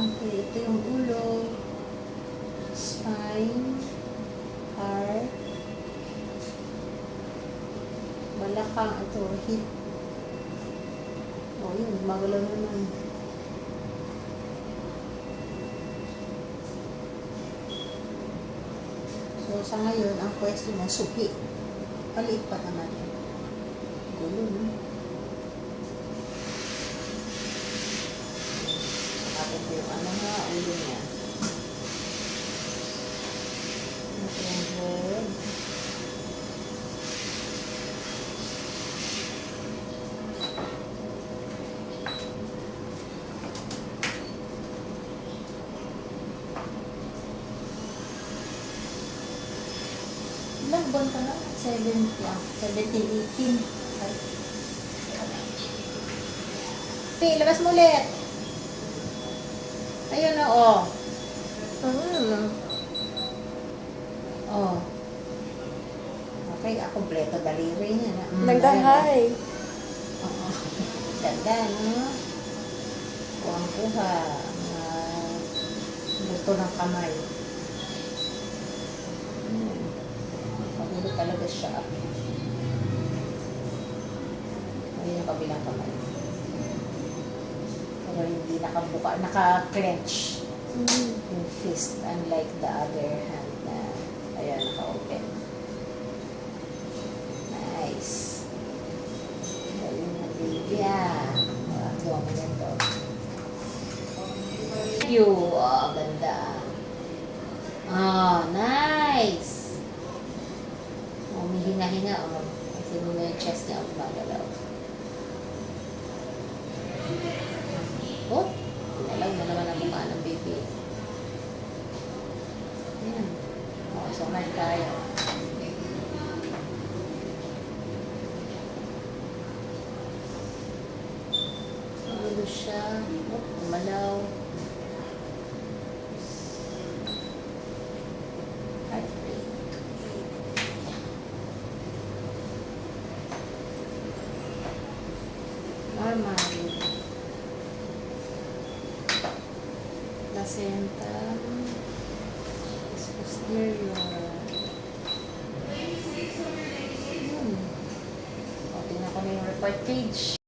Okay, ito yung ulo, spine, heart, balakang, ito, hip. O, yun, magalaw naman. So, sa ngayon, ang pwesto na suki. Paliit pa naman. Gulo, no? Saka ito yung ano nga, ulo niya. Ito yung head. Ilang buwan ka na? 17, 18. Pi, labas mo ulit. Ayun na, oh. Oh. Okay, kompleto daliri niya na. Nagdahay. Oo. Ganda, no? Kuha-kuha. Buto ng kamay. Magulo talaga siya. Ayun yung kabilang kamay. Pero hindi nakabuka, naka-clench yung fist, unlike the other hand na, ayan, naka-open. Nice. Ayun na, baby. Gawa mo yan to. Thank you. Oh, ganda. Oh, nice. Oh, may hinga-hinga. Oh, kasi mo yung chest niya ang magalaw. Oh, alam mo naman ang mukha ng baby. Ayan. Oh, so nice tayo. Magulo siya. Oh, umalaw. Heartbreak. Normal. Placenta, posterior. Yun. O, tingnan ko na yung report page.